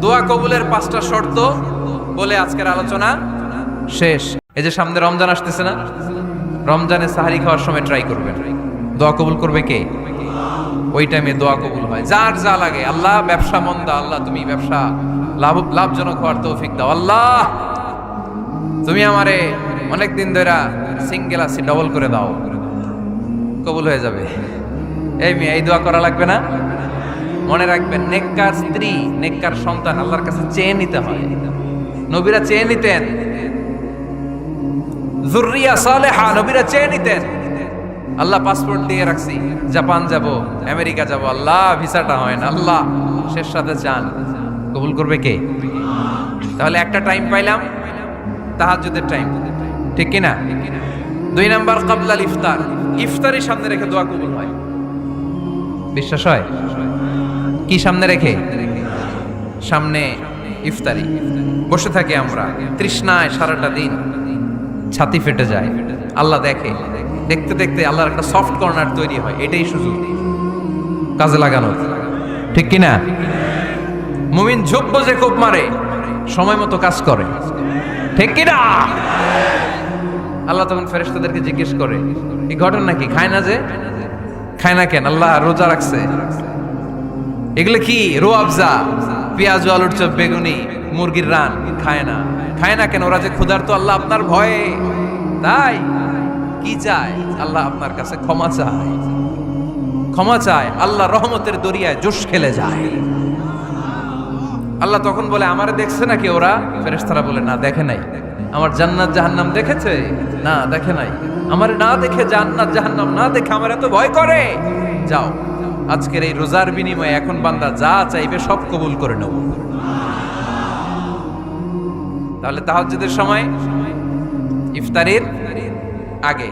দোয়া কবুলের 5টা শর্ত বলে আজকের আলোচনা শেষ। এই যে সামনে রমজান আসতেছে না, রমজানে সাহারি খাওয়ার সময় ট্রাই করবেন। দোয়া কবুল করবে কে? ওই টাইমে দোয়া কবুল হয়। যার যা লাগে, আল্লাহ ব্যবসা মন্দা, আল্লাহ তুমি ব্যবসা লাভজনক হওয়ার তৌফিক দাও, আল্লাহ তুমি আমারে অনেকদিন ধরে সিঙ্গেল আছি ডবল করে দাও, কবুল হয়ে যাবে। এই মেয়ে, এই দোয়া করা লাগবে না? মনে রাখবেন, নেককার স্ত্রী, নেককার সন্তান আল্লাহর কাছে চেয়ে নিতে হয়। নবীরা চেয়ে নিতেন, যুররিয়া সালেহা নবীরা চেয়ে নিতেন। আল্লাহ পাসপোর্ট দিয়ে রাখছি, জাপান যাব, আমেরিকা যাব, আল্লাহ ভিসাটা হয় না, আল্লাহ শেষ সাথে চান, কবুল করবে কে? তাহলে একটা টাইম পাইলাম, তাহাজ্জুদের টাইম, ঠিক কিনা? 2 নাম্বার ক্বাবলাল ইফতার, ইফতারি সামনে রেখে দোয়া কবুল হয়। বিশ্বাস হয়? কি সামনে রেখে? সামনে ইফতারি। বসে থাকি আমরা তৃষ্ণায়, সারাটা দিন ছাতি ফেটে যায়, আল্লাহ দেখে, দেখতে দেখতে আল্লাহর একটা সফট কর্নার তৈরি হয়। এটাই সুযোগ কাজে লাগানোর, ঠিক কিনা? মুমিন ঝোপ বোঝে কোপ মারে, সময় মতো কাজ করে, ঠিক কিনা? আল্লাহ তখন ফেরেশতাদেরকে জিজ্ঞেস করে, এই ঘটনা কি? খায় না যে? খায় না কেন? আল্লাহ রোজা রাখছে, এগুলো কি? রো আফজা, পেঁয়াজ, আলুর চপ, বেগুনি, মুরগির রান, খায় না। খায় না কেন? ওরা যে ক্ষুধার্ত, আল্লাহ আপনার ভয়ে। তাই কি চায়? আল্লাহ আপনার কাছে ক্ষমা চায়, ক্ষমা চায়। আল্লাহ রহমতের দরিয়ায় জোশ খেলে যায়। আল্লাহ তখন বলে, আমারে দেখছে নাকি ওরা? ফেরেশতারা বলে, না দেখে নাই। আমার জান্নাত জাহান্নাম দেখেছে? না দেখে নাই। আমারে না দেখে, জান্নাত জাহান্নাম না দেখে আমার এত ভয় করে। যাও, আজকের এই রোজার বিনিময়ে এখন বান্দা যা চাইবে সব কবুল করে নেব। তাহলে তাহাজ্জুদের সময়, ইফতারির আগে,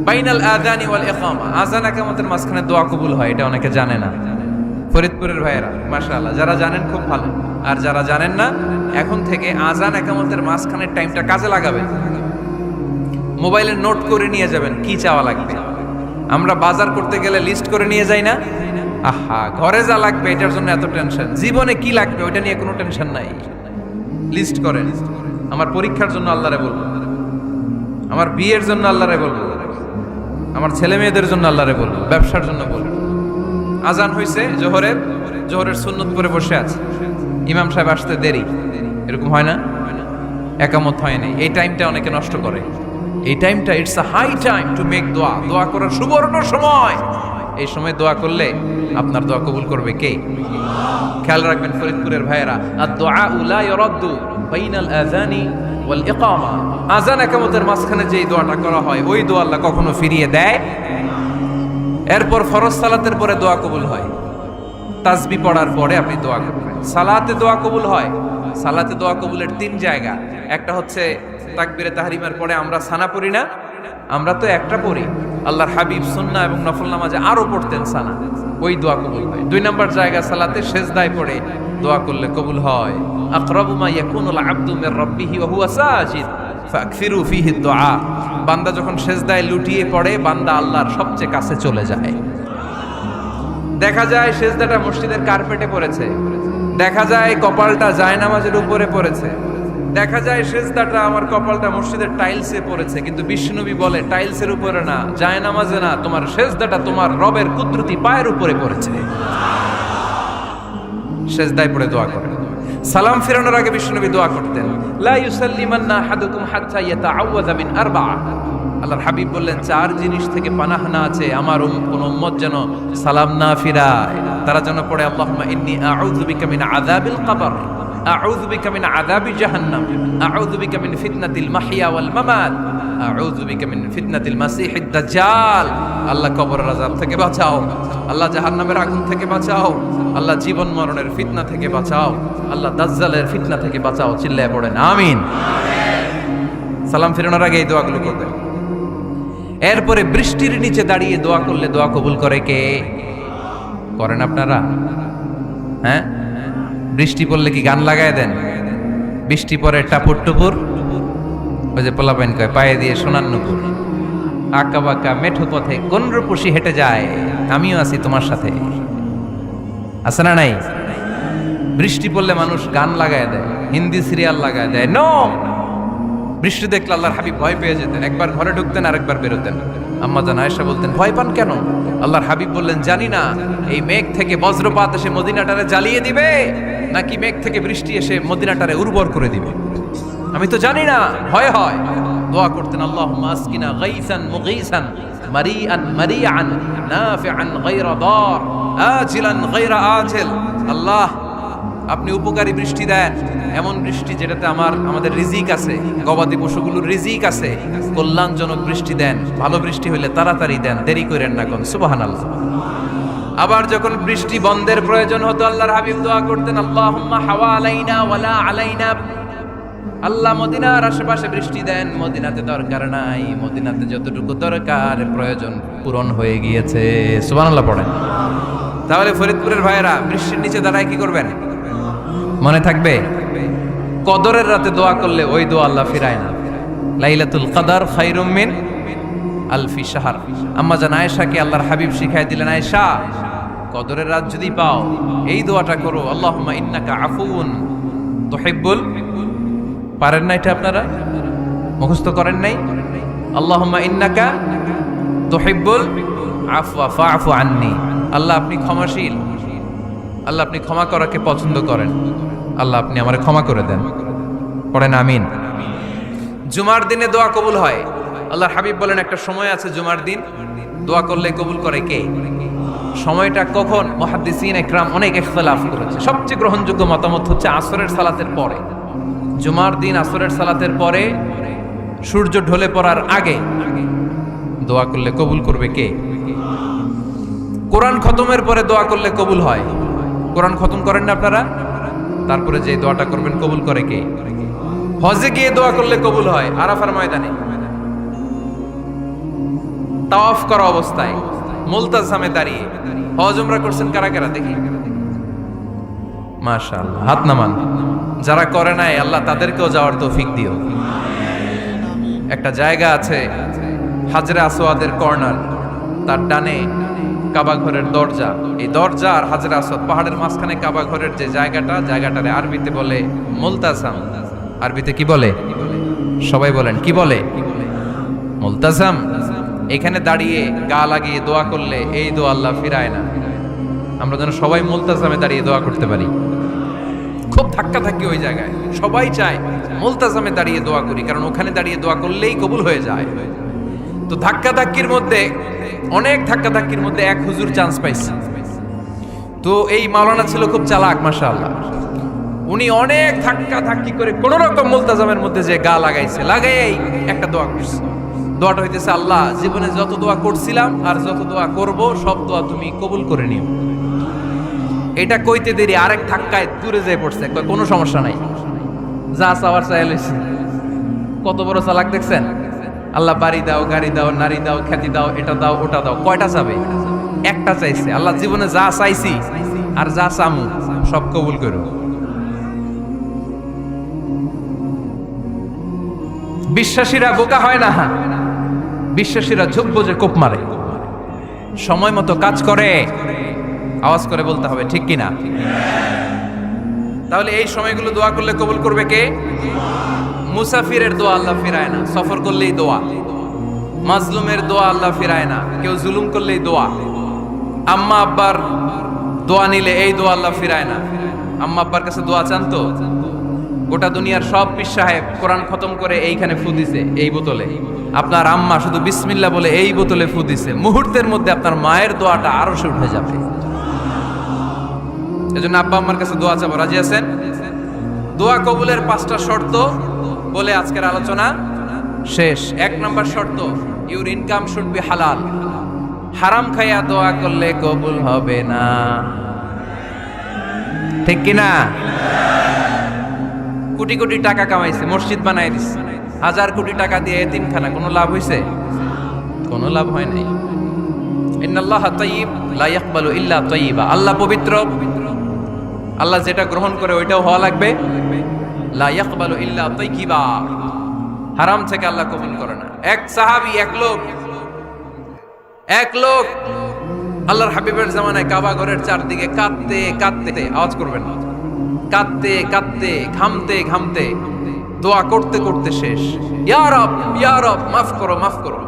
বাইনাল আযানি ওয়াল ইকামা, আযান ইকামতের মাঝখানে দোয়া কবুল হয়। এটা অনেকে জানে না। ফরিদপুরের ভাইয়েরা মাশাআল্লাহ, যারা জানেন খুব ভালো, আর যারা জানেন না, এখন থেকে আযান ইকামতের মাঝখানের টাইমটা কাজে লাগাবেন। মোবাইলে নোট করে নিয়ে যাবেন কি চাওয়া লাগবে। আমরা বাজার করতে গেলে লিস্ট করে নিয়ে যাই না? আহা, ঘরে যা লাগবে এটার জন্য এত টেনশন, জীবনে কি লাগবে ওইটা নিয়ে কোনো টেনশন নাই। লিস্ট করেন। আমার পরীক্ষার জন্য আল্লাহরে বলবো, আমার বিয়ের জন্য আল্লাহরে বলবো, আমার ছেলে মেয়েদের জন্য আল্লাহরে বলবো, ব্যবসার জন্য বলবো। আজান হয়েছে জোহরের সুন্নত পরে বসে আছে, ইমাম সাহেব আসতে দেরি, এরকম হয় না? একামত হয়নি, এই টাইমটা অনেকে নষ্ট করে। এই টাইমটা, it's a high time to make দোয়া, দোয়া করার সুবর্ণ সময়। এই সময় দোয়া করলে আপনার দোয়া কবুল করবে কে? খেয়াল রাখবেন ফরিদপুরের ভাইয়েরা, আদ-দুআউ লা ইউরাদ্দু বাইনাল আযানি ওয়াল ইকামা, আযান ইকামতের মাঝখানে যে দোয়াটা করা হয় ওই দোয়া আল্লাহ কখনো ফিরিয়ে দেয়। এরপর ফরজ সালাতের পরে দোয়া কবুল হয়। তাসবিহ পড়ার পরে আপনি দোয়া করবেন। সালাতে দোয়া কবুল হয়। সালাতে দোয়া কবুলের 3 জায়গা। একটা হচ্ছে তাকবীরে তাহরিমার পরে আমরা সানা পড়ি না, আমরা তো একটা পড়ি। আল্লাহর হাবিব সুন্নাহ এবং নফল নামাজে আরো পড়তেন সানা, ওই দোয়া কবুল হয়। 2 নম্বর জায়গা, সালাতে সেজদায় পড়ে দোয়া করলে কবুল হয়। আকরাবু মা ইয়াকুনুল আবদু মির রাব্বিহি ওয়া হুয়া সাজিদ ফাকসিরু ফিহি দুআ, বান্দা যখন সেজদায় লুটিয়ে পড়ে বান্দা আল্লাহর সবচেয়ে কাছে চলে যায়। দেখা যায় সেজদাটা মসজিদের কার্পেটে পড়েছে, দেখা যায় কপালটা জায়নামাজের উপরে পড়েছে, দেখা যায় সেজদাটা, আমার কপালটা মসজিদের টাইলসে পড়েছে, কিন্তু বিশ্বনবী বলে টাইলসের উপরে না, জায়নামাজে না, তোমার সেজদাটা তোমার রবের কুদরতি পায়ের উপরে পড়েছে। সেজদায় পড়ে দোয়া করেন। সালাম ফেরানোর আগে বিশ্বনবী দোয়া করতেন, লা ইউসাল্লিমান্না আহাদুকুম হাত্তা ইয়াতাআওয়াযা মিন আরবা'a। আল্লাহর হাবিব বললেন 4 জিনিস থেকে পানাহ না আছে আমার কোন উম্মত যেন সালাম না ফিরায়। তারা যেন পড়ে, আল্লাহুম্মা ইন্নী আউযু বিকা মিন আযাবিল কবর, আউযু বিকা মিন আযাবি জাহান্নাম, আউযু বিকা মিন ফিতনাতিল মাহইয়া ওয়াল মামাত, আউযু বিকা মিন ফিতনাতিল মাসিহিদ দাজ্জাল। আল্লাহ কবরের আযাব থেকে বাঁচাও, আল্লাহ জাহান্নামের আগুন থেকে বাঁচাও, আল্লাহ জীবন মরণের ফিতনা থেকে বাঁচাও, আল্লাহ দাজ্জালের ফিতনা থেকে বাঁচাও। চিল্লায়ে পড়েন আমিন। সালাম ফেরানোর আগে এই দোয়াগুলো করবেন। এরপরে বৃষ্টির নিচে দাঁড়িয়ে দোয়া করলে দোয়া কবুল করে কে? করেন আপনারা? হ্যাঁ, বৃষ্টি পড়লে কি গান লাগায় দেন? বৃষ্টি পরে টাপুর টুপুর, ওই যে পোলাপাইন কয় পায়ে দিয়ে সোনার নুপুর, আঁকা বাঁকা মেঠো পথে কোন রূপসী হেঁটে যায়, আমিও আছি তোমার সাথে। আছে না নাই? বৃষ্টি পড়লে মানুষ গান লাগায় দেয়, হিন্দি সিরিয়াল লাগায় দেয়। নো, বৃষ্টি দেখলে আল্লাহর হাবিব ভয় পেয়ে যেতেন, একবার ঘরে ঢুকতেন আর একবার বেরোতেন। আম্মা জান আয়েশা বলতেন, ভয় পান কেন? আল্লাহর হাবিব বললেন, জানি না এই মেঘ থেকে বজ্রপাত এসে মদিনাটারে জ্বালিয়ে দিবে নাকি মেঘ থেকে বৃষ্টি এসে মদিনাটারে উর্বর করে দিবে, আমি তো জানি না, ভয় হয়। দোয়া করতেন, আল্লাহুম্মা আসকিনা গাইসান মুগীসান মারিআন মারিআন নাফিআন গায়রা দার আজিলান গায়রা আজিল। আল্লাহ, আপনি উপকারী বৃষ্টি দেন, এমন বৃষ্টি যেটাতে আমাদের রিজিক আছে, গবাদি পশুগুলোর রিজিক আছে। কল্যাণজনক বৃষ্টি দেন, ভালো বৃষ্টি হইলে তাড়াতাড়ি দেন, দেরি করেন না কোন। সুবহানাল্লাহ। আবার যখন বৃষ্টি বন্ধের প্রয়োজন হতো, আল্লাহর হাবিব দোয়া করতেন, আল্লাহুম্মা হাওয়া আলাইনা ওয়ালা আলাইনা। আল্লাহ মদিনার আশেপাশে বৃষ্টি দেন, মদিনাতে দরকার নাই, মদিনাতে যতটুকু দরকার প্রয়োজন পূরণ হয়ে গিয়েছে। সুবহানাল্লাহ পড়েন। তাহলে ফরিদপুরের ভাইয়েরা বৃষ্টির নিচে দাঁড়ায় কি করবেন? মনে থাকবে, কদরের রাতে দোয়া করলে ওই দোয়া আল্লাহ ফিরায় না। লাইলাতুল কদর খায়রুম মিন আলফি শাহর। আম্মা জান আয়েশাকে আল্লাহর হাবিব শিখাই দিলেন, আয়েশা, কদরের রাত যদি পাও এই দোয়াটা করো, আল্লাহুম্মা ইন্নাকা আফুউন তুহিব্বুল। পারেন না এটা? আপনারা মুখস্থ করেন নাই? আল্লাহুম্মা ইন্নাকা তুহিব্বুল আফওয়া ফাআফু আন্নি। আল্লাহ আপনি ক্ষমাশীল, আল্লাহ আপনি ক্ষমা করাকে পছন্দ করেন, আল্লাহ আপনি আমারে ক্ষমা করে দেন। পড়েন আমিন। জুমার দিনে দোয়া কবুল হয়। আল্লাহর হাবিব বলেন, একটা সময় আছে জুমার দিন দোয়া করলে কবুল করে কে? সময়টা কখন? মুহাদ্দিসিন ইকরাম অনেক ইখতিলাফ করেছে। সবচেয়ে গ্রহণযোগ্য মতামত হচ্ছে আসরের সালাতের পরে। জুমার দিন আসরের সালাতের পরে সূর্য ঢলে পড়ার আগে দোয়া করলে কবুল করবে কে? কোরআন খতমের পরে দোয়া করলে কবুল হয়। কোরআন খতম করেন না আপনারা? তারপরে যে দোয়াটা করবেন কবুল করে কে? হজে গিয়ে দোয়া করলে কবুল হয়, আরাফার ময়দানে তাওয়াফ করা অবস্থায় মুলতাজামে দাঁড়িয়ে। হজ উমরা করছেন কারা কারা দেখি? মাশাআল্লাহ, হাত নামান। যারা করে নাই আল্লাহ তাদেরকেও যাওয়ার তৌফিক দিও। একটা জায়গা আছে হাজরে আসওয়াদের কর্নার, তার ডানে কাবা ঘরের দরজা। এই দরজা আর হাজরে আসওয়াদ, পাহাড়ের মাঝখানে কাবা ঘরের যে জায়গাটারে আরবিতে বলে মুলতাজাম। আরবিতে কি বলে? সবাই বলেন, কি বলে? মুলতাজাম। এখানে দাঁড়িয়ে গা লাগিয়ে দোয়া করলে এই দোয়া আল্লাহ ফিরায় না। আমরা যেন সবাই মুলতাজামে দাঁড়িয়ে দোয়া করতে পারি। খুব ধাক্কা থাকি ওই জায়গায়, সবাই চায় মুলতাজামে দাঁড়িয়ে দোয়া করি, কারণ ওখানে দাঁড়িয়ে দোয়া করলেই কবুল হয়ে যায়। তো ধাক্কা ধাক্কির মধ্যে, অনেক ধাক্কা ধাক্কির মধ্যে এক হুজুর চান্স পাইছে। তো এই মাওলানা ছিল খুব চালাক, মাশাআল্লাহ। উনি অনেক ধাক্কা ধাক্কি করে কোন রকম মুলতাজামের মধ্যে যে গা লাগাইছে, লাগাই একটা দোয়া করছে। দোয়াটা হইতেছে, আল্লাহ জীবনে যত দোয়া করছিলাম আর যত দোয়া করব সব দোয়া তুমি কবুল করে নিও। এটা কইতে দেরি আরেক ধাক্কায় দূরে যেয়ে পড়ছে, কোনো সমস্যা নাই, যা চাওয়ার চাইলেছি। কত বড় চালাক দেখছেন? আল্লাহ বাড়ি দাও, গাড়ি দাও, নারী দাও, খ্যাতি দাও, এটা দাও, ওটা দাও। কয়টা চাবে? একটা চাইছে। আল্লাহ জীবনে যা চাইছি আর যা চামু সব কবুল করো। বিশ্বাসীরা বোকা হয় না, বিশ্বাসীরা ঝোপ বোঝে কোপ মারে। সময় মতো কাজ করে, আওয়াজ করে বলতে হবে, ঠিক কিনা? তাহলে এই সময়গুলো দোয়া করলে কবুল করবে কে? মুসাফিরের দোয়া আল্লাহ ফিরায় না, সফর করলেই দোয়া। মাজলুমের দোয়া আল্লাহ ফিরায় না, কেউ জুলুম করলেই দোয়া। আম্মা আব্বার দোয়া নিলে এই দোয়া আল্লাহ ফিরায় না। আম্মা আব্বার কাছে দোয়া চান তো? গোটা দুনিয়ার সব পীর সাহেব কোরআন খতম করে এইখানে ফু দিছে এই বোতলে, আপনার আম্মা শুধু বিসমিল্লাহ বলে এই বোতলে ফু দিছে, মুহূর্তের মধ্যে আপনার মায়ের দোয়াটা আরো সে উঠে যাবে। এজন্য আব্বা আম্মার কাছে দোয়া চাবো, রাজি আছেন? দোয়া কবুলের 5টা শর্ত বলে আজকের আলোচনা শেষ। 1 নম্বর শর্ত, ইউর ইনকাম শুড বি হালাল। হারাম খাইয়া দোয়া করলে কবুল হবে না, ঠিক কিনা? কোটি কোটি টাকা কামাইছে, মসজিদ বানাই দিছে, 1000 কোটি টাকা দিয়ে এতিমখানা, কোনো লাভ হইছে? কোনো লাভ হয় নাই। ইন্নাল্লাহা তাইয়্যিব লা ইয়াকবালু ইল্লা তাইয়্যিবা। আল্লাহ পবিত্র, আল্লাহ যেটা গ্রহণ করে ওইটাও হওয়া লাগবে। লা ইয়াকবালু ইল্লা তাইয়্যিবা, হারাম থেকে আল্লাহ কবুল করে না। এক সাহাবী, এক লোক আল্লাহর হাবিবের জামানায় কাবা ঘরের চারদিকে কাঁদতে কাঁদতে, আওয়াজ করবেন না, কাঁদতে কাঁদতে ঘামতে ঘামতে দোয়া করতে করতে শেষ। ইয়া রব, ইয়া রব, মাফ করো, মাফ করো।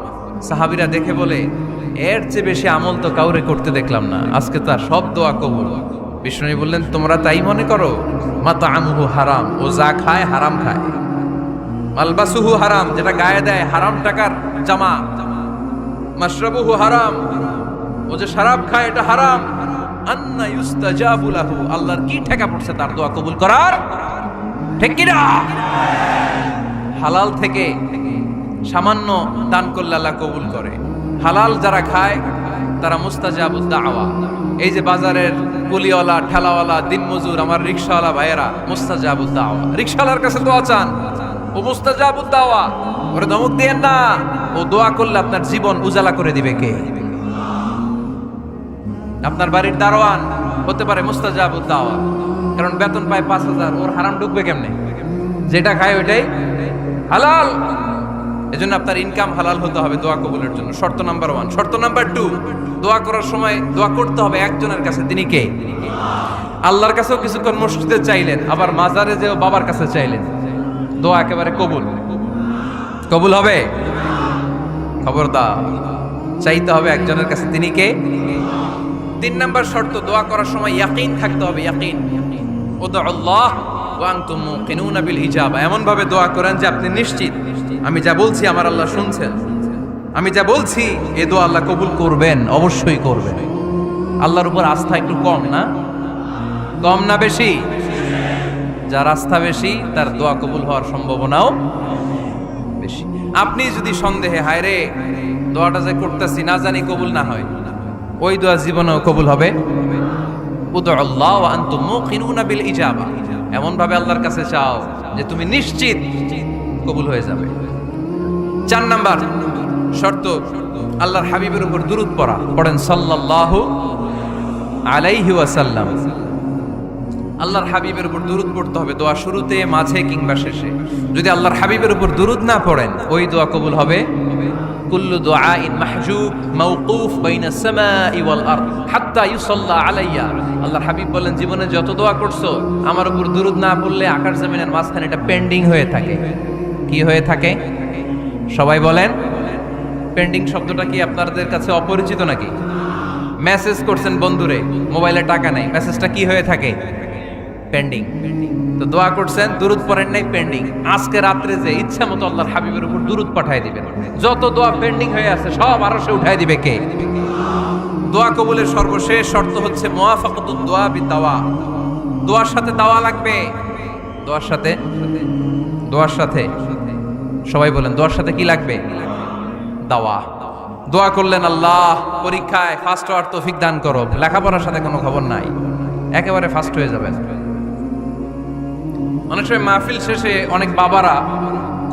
সাহাবীরা দেখে বলে, এর চেয়ে বেশি আমল তো কাউরে করতে দেখলাম না, আজকে তার সব দোয়া কবুল। বিষ্ণু বললেন, তোমরা তাই মনে করো? মাতাআমুহু হারাম, ও যা খায় হারাম খায়। মালবাসুহু হারাম, যেটা গায়ে দেয় হারাম টাকার জামা। মাশরাবুহু হারাম, ও যে শরাব খায় এটা হারাম। আন্না ইউস্তাজাবু লাহু, আল্লাহর কি ঠেকা পড়ছে তার দোয়া কবুল করার? ঠিক কি না? হালাল থেকে সামান্য দান করলে আল্লাহ কবুল করে। হালাল যারা খায় তারা মুস্তাজাবুদ দাওয়া। এই যে বাজারের কুলিওয়ালা, ঠেলাওয়ালা, দিনমজুর, আমার রিকশাওয়ালা ভাইয়েরা, মুস্তাজাবুদ দাওয়া। রিকশাওয়ালার কাছে দোয়া চান, ও মুস্তাজাবুদ দাওয়া। ওরে ধমক দিয়েন না, ও দোয়া করলে আপনার জীবন উজালা করে দিবে কে? আপনার বাড়ির দারোয়ান হতে পারে মুস্তাজাবুদ দাওয়া, কারণ বেতন পায় 5,000, ওর হারাম ঢুকবে কেমনে? যেটা খায় ওইটাই হালাল। এজন্য আপনার ইনকাম হালাল হতে হবে দোয়া কবুলের জন্য। শর্ত নাম্বার 1। শর্ত নাম্বার 2, দোয়া করার সময় দোয়া করতে হবে একজনের কাছে। তিনি কে? আল্লাহর কাছেও কিছুক্ষণ মসজিদে চাইলেন, আবার মাজারে যেও বাবার কাছে চাইলেন, দোয়া একেবারে কবুল। কবুল হবে? খবরদার, চাইতে হবে একজনের কাছে। তিনি কে? 3 নাম্বার শর্ত, দোয়া করার সময় ইয়াকিন থাকতে হবে। ইয়াকিন, উদউল্লাহ ওয়া আনতুম মুকিনুনা বিল ইজাবা। এমন ভাবে দোয়া করেন যে আপনি নিশ্চিত, আমি যা বলছি আমার আল্লাহ শুনছেন, আমি যা বলছি এ দোয়া আল্লাহ কবুল করবেন, অবশ্যই করবেন। আল্লাহর উপর আস্থা একটু কম না? কম না বেশি? যার আস্থা বেশি তার দোয়া কবুল হওয়ার সম্ভাবনাও বেশি। আপনি যদি সন্দেহে, হায় রে দোয়াটা যে করতেছি না জানি কবুল না হয়, ওই দোয়া জীবনেও কবুল হবে। উদউল্লাহ ওয়া আনতুম মুকিনুনা বিল ইজাবা। এমন ভাবে আল্লাহর কাছে চাও যে তুমি নিশ্চিত কবুল হয়ে যাবে। 4 নাম্বার শর্ত, আল্লাহর হাবিবের উপর দুরূদ পড়া। পড়েন সাল্লাল্লাহু আলাইহি ওয়াসাল্লাম। আল্লাহর হাবিবের উপর দুরূদ পড়তে হবে দোয়া শুরুতে, মাঝে কিংবা শেষে। যদি আল্লাহর হাবিবের উপর দুরূদ না পড়েন, ওই দোয়া কবুল হবে। কুল্লু দুআইন মাহজুব মাওকুফ বাইনা সামাই ওয়াল আরদ হাত্তা ইউসাল্লা আলাইয়া। আল্লাহর হাবিব বলেন, জীবনে যত দোয়া করছো আমার উপর দুরূদ না পড়লে আকাশ জমিনের মাঝখানে এটা পেন্ডিং হয়ে থাকে। কি হয়ে থাকে? সবাই বলেন। পেন্ডিং শব্দটা কি আপনাদের কাছে অপরিচিত নাকি? মেসেজ করছেন বন্ধুরে, মোবাইলে টাকা নাই, মেসেজটা কি হয়ে থাকে? পেন্ডিং। তো দোয়া করছেন, দুরূদ পড়েন নাই, পেন্ডিং। আজকে রাত্রে যে ইচ্ছা মতো আল্লাহর হাবিবের উপর দুরূদ পাঠায় দিবেন, যত দোয়া পেন্ডিং হয়ে আছে সব আরশে উঠায় দিবে কে? দোয়া কবুলের সর্বশেষ শর্ত হচ্ছে মুওয়াফাকাতুদ দোয়া বিদাওয়া। দোয়ার সাথে দাওয়া লাগবে। দোয়ার সাথে, দোয়ার সাথে, সবাই বলেন, দোয়ার সাথে কি লাগবে? দাওয়া। দোয়া করলেন, আল্লাহ পরীক্ষায় ফার্স্ট হওয়ার তৌফিক দান করো, লেখাপড়ার সাথে কোনো খবর নাই, একেবারে ফার্স্ট হয়ে যাবেন। অনেক সময় মাহফিল শেষে অনেক বাবারা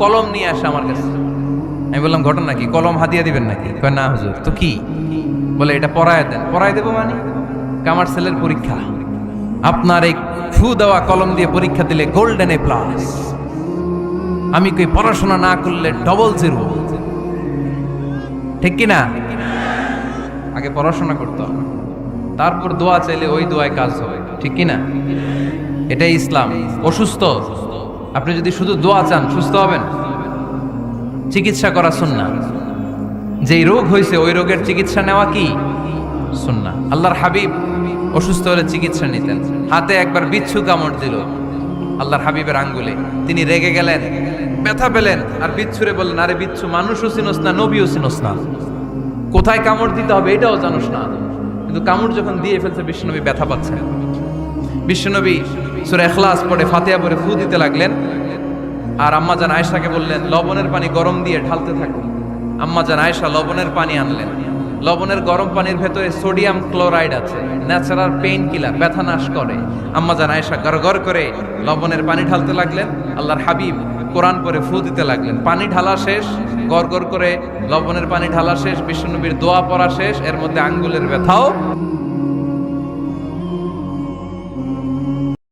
কলম নিয়ে আসে আমার কাছে। আমি বললাম, ঘটনা কি? কলম হাদিয়া দিবেন নাকি? কয় না হুজুর। তো কি? বলে, এটা পড়ায় দেন। পড়ায় দেবো মানে? আমার ছেলের পরীক্ষা, আপনার এই ফু দেওয়া কলম দিয়ে পরীক্ষা দিলে গোল্ডেন এ প্লাস। আমি কই, পড়াশোনা না করলে ডবল 0। ঠিক কিনা? আগে পড়াশোনা করতে হবে, তারপর দোয়া চাইলে ওই দোয়ায় কাজ হবে। ঠিক কিনা? এটাই ইসলাম। অসুস্থ, আপনি যদি শুধু দোয়া চান সুস্থ হবেন? চিকিৎসা করা সুন্নাহ। যেই রোগ হয়েছে ওই রোগের চিকিৎসা নেওয়া কি সুন্নাহ। আল্লাহর হাবিব অসুস্থ হলে চিকিৎসা নিতেন। হাতে একবার বিচ্ছু কামড় দিল আল্লাহর হাবিবের আঙ্গুলে, তিনি রেগে গেলেন, ব্যথা পেলেন, আর বিচ্ছুরে বললেন, আরে বিচ্ছু, মানুষও চিনোস না, নবীও চিনোস না, কোথায় কামড় দিতে হবে এটাও জানোস না। কিন্তু কামড় যখন দিয়ে ফেলছে, বিশ্বনবী ব্যথা পাচ্ছেন। বিশ্বনবী সূরা ইখলাস পড়ে, ফাতিহা পড়ে ফু দিতে লাগলেন। আর আম্মাজান আয়েশাকে বললেন, লবণের পানি গরম দিয়ে ঢালতে থাকো। আম্মাজান আয়েশা লবণের পানি আনলেন। লবণের গরম পানির ভেতরে সোডিয়াম ক্লোরাইড আছে, ন্যাচারাল পেইন কিলার, ব্যথা নাশ করে। আম্মাজান আয়েশা গড়গড় করে লবণের পানি ঢালতে লাগলেন। আল্লাহর হাবিব কোরআন পড়ে ফু দিতে লাগলেন। পানি ঢালা শেষ, গড়গড় করে লবণের পানি ঢালা শেষ, বিশ্বনবীর দোয়া পড়া শেষ, এর মধ্যে আঙ্গুলের ব্যথাও